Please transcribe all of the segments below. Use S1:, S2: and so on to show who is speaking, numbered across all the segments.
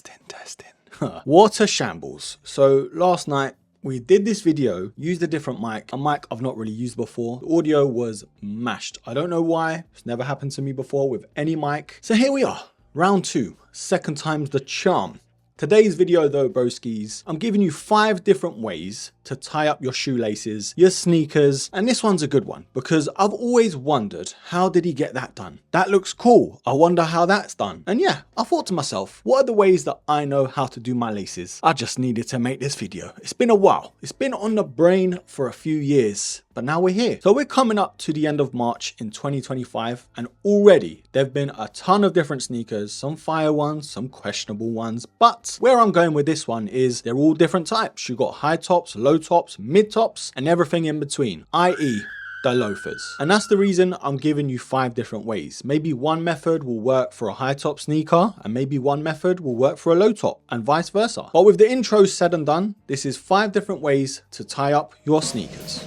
S1: Testing. What a shambles. So last night we did this video, used a different mic, a mic I've not really used before. The audio was mashed. I don't know why. It's never happened to me before with any mic. So here we are, round 2, second time's the charm. Today's video though, broskies, I'm giving you 5 different ways to tie up your shoelaces, your sneakers, and this one's a good one because I've always wondered, how did he get that done? That looks cool. I wonder how that's done. And yeah, I thought to myself, what are the ways that I know how to do my laces? I just needed to make this video. It's been a while. It's been on the brain for a few years, but now we're here. So we're coming up to the end of March in 2025, and already there've been a ton of different sneakers, some fire ones, some questionable ones, but where I'm going with this one is they're all different types. You've got high tops, low tops, mid tops, and everything in between, i.e. the loafers. And that's the reason I'm giving you 5 different ways. Maybe one method will work for a high top sneaker, and maybe one method will work for a low top, and vice versa. But with the intro said and done, this is 5 different ways to tie up your sneakers.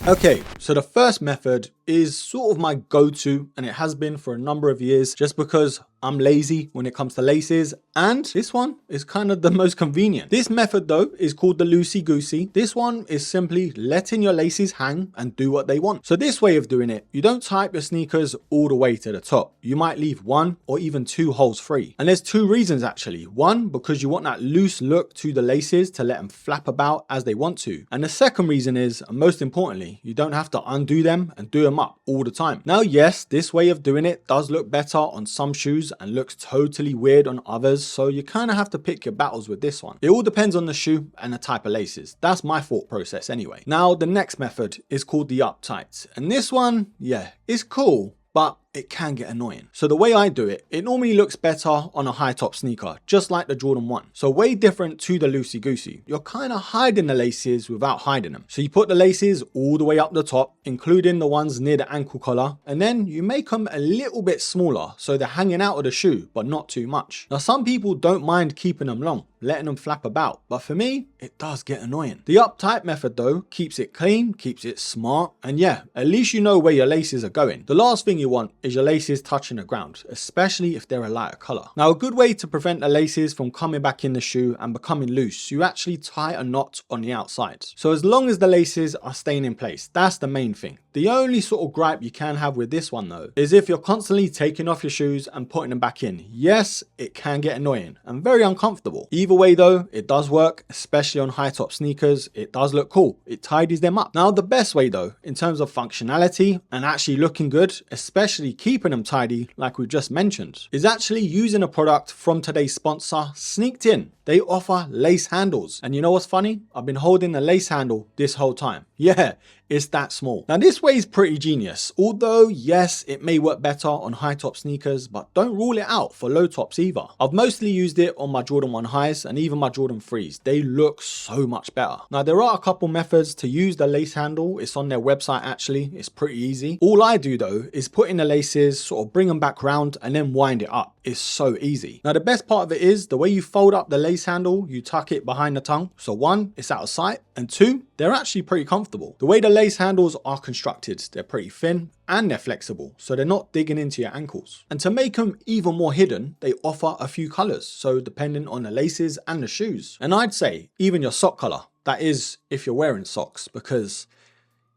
S1: Okay, so the first method is sort of my go-to, and it has been for a number of years just because I'm lazy when it comes to laces, and this one is kind of the most convenient. This method though is called the loosey goosey. This one is simply letting your laces hang and do what they want. So this way of doing it, you don't tie up your sneakers all the way to the top. You might leave 1 or even 2 holes free. And there's 2 reasons actually. One, because you want that loose look to the laces to let them flap about as they want to. And the second reason is, and most importantly, you don't have to undo them and do them up all the time. Now, yes, this way of doing it does look better on some shoes and looks totally weird on others, so you kind of have to pick your battles with this one. It all depends on the shoe and the type of laces. That's my thought process anyway. Now, the next method is called the uptight, and this one, yeah, is cool, but it can get annoying. So the way I do it, it normally looks better on a high top sneaker, just like the Jordan 1. So way different to the loosey goosey. You're kind of hiding the laces without hiding them. So you put the laces all the way up the top, including the ones near the ankle collar, and then you make them a little bit smaller so they're hanging out of the shoe, but not too much. Now some people don't mind keeping them long, letting them flap about, but for me, it does get annoying. The uptight method though keeps it clean, keeps it smart, and yeah, at least you know where your laces are going. The last thing you want is your laces touching the ground, especially if they're a lighter color. Now, a good way to prevent the laces from coming back in the shoe and becoming loose, you actually tie a knot on the outside. So as long as the laces are staying in place, that's the main thing. The only sort of gripe you can have with this one though, is if you're constantly taking off your shoes and putting them back in. Yes, it can get annoying and very uncomfortable. Either way though, it does work, especially on high top sneakers. It does look cool. It tidies them up. Now, the best way though, in terms of functionality and actually looking good, especially keeping them tidy like we've just mentioned, is actually using a product from today's sponsor, Sneaked In. They offer lace handles. And you know what's funny? I've been holding the lace handle this whole time. Yeah, it's that small. Now this way is pretty genius. Although yes, it may work better on high top sneakers, but don't rule it out for low tops either. I've mostly used it on my Jordan 1 highs and even my Jordan 3s. They look so much better. Now there are a couple methods to use the lace handle. It's on their website actually. It's pretty easy. All I do though is put in the laces, sort of bring them back round and then wind it up. It's so easy. Now the best part of it is the way you fold up the lace handle, you tuck it behind the tongue. So 1, it's out of sight, and 2, they're actually pretty comfortable. The way the lace handles are constructed, they're pretty thin and they're flexible, so they're not digging into your ankles. And to make them even more hidden, they offer a few colors, so depending on the laces and the shoes. And I'd say even your sock color, that is if you're wearing socks, because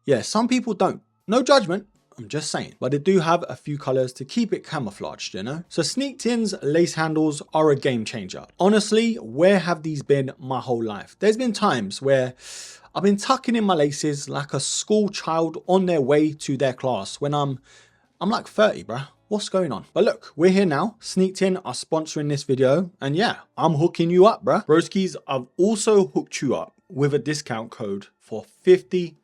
S1: yeah, some people don't. No judgment, I'm just saying, but they do have a few colors to keep it camouflaged, you know? So Sneaked In's lace handles are a game changer. Honestly, where have these been my whole life? There's been times where I've been tucking in my laces like a school child on their way to their class when I'm like 30, bruh. What's going on? But look, we're here now. Sneaked In are sponsoring this video, and yeah, I'm hooking you up, bruh. Broskies, I've also hooked you up with a discount code for 50%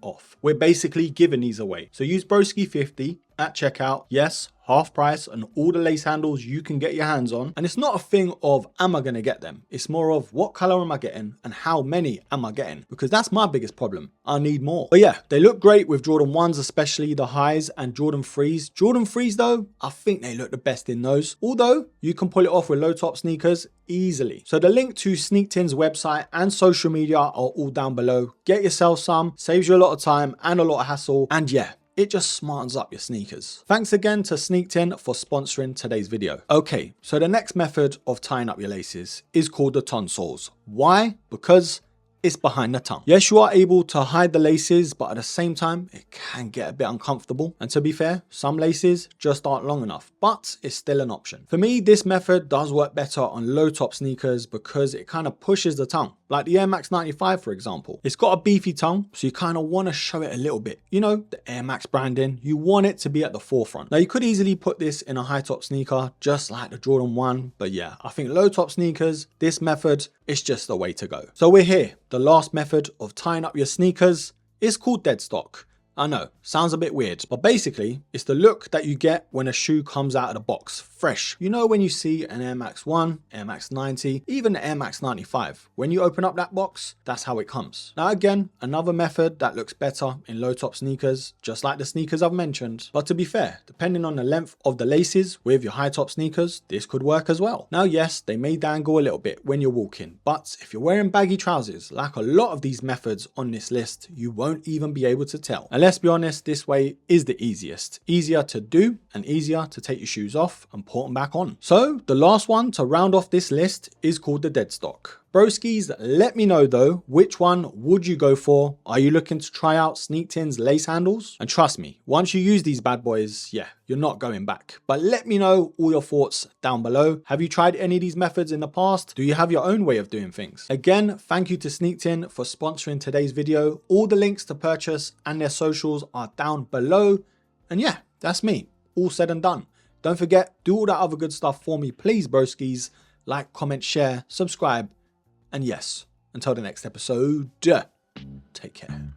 S1: off. We're basically giving these away. So use Broski50 at checkout. Yes, half price on all the lace handles you can get your hands on. And it's not a thing of, am I gonna get them? It's more of, what color am I getting and how many am I getting? Because that's my biggest problem. I need more. But yeah, they look great with Jordan 1s, especially the highs, and Jordan 3s. Jordan 3s though, I think they look the best in those. Although you can pull it off with low top sneakers easily. So the link to Sneaked In's website and social media are all down below. Get yourself some, saves you a lot of time and a lot of hassle. And yeah, it just smartens up your sneakers. Thanks again to Sneaked for sponsoring today's video. Okay, so the next method of tying up your laces is called the tonsils. Why? Because it's behind the tongue. Yes, you are able to hide the laces, but at the same time, it can get a bit uncomfortable. And to be fair, some laces just aren't long enough, but it's still an option. For me, this method does work better on low top sneakers because it kind of pushes the tongue. Like the Air Max 95, for example. It's got a beefy tongue, so you kind of want to show it a little bit. You know, the Air Max branding, you want it to be at the forefront. Now, you could easily put this in a high top sneaker, just like the Jordan 1. But yeah, I think low top sneakers, this method is just the way to go. So we're here. The last method of tying up your sneakers is called Deadstock. I know, sounds a bit weird, but basically it's the look that you get when a shoe comes out of the box, fresh. You know, when you see an Air Max 1, Air Max 90, even the Air Max 95, when you open up that box, that's how it comes. Now again, another method that looks better in low top sneakers, just like the sneakers I've mentioned. But to be fair, depending on the length of the laces with your high top sneakers, this could work as well. Now yes, they may dangle a little bit when you're walking, but if you're wearing baggy trousers, like a lot of these methods on this list, you won't even be able to tell. And let's be honest, this way is the easiest. Easier to do and easier to take your shoes off and put them back on. So the last one to round off this list is called the Deadstock. Broskies, let me know though, which one would you go for? Are you looking to try out Sneaked lace handles? And trust me, once you use these bad boys, yeah, you're not going back. But let me know all your thoughts down below. Have you tried any of these methods in the past? Do you have your own way of doing things? Again, thank you to Sneaked for sponsoring today's video. All the links to purchase and their socials are down below. And yeah, that's me, all said and done. Don't forget, do all that other good stuff for me, please, broskies. Like, comment, share, subscribe. And yes, until the next episode, take care.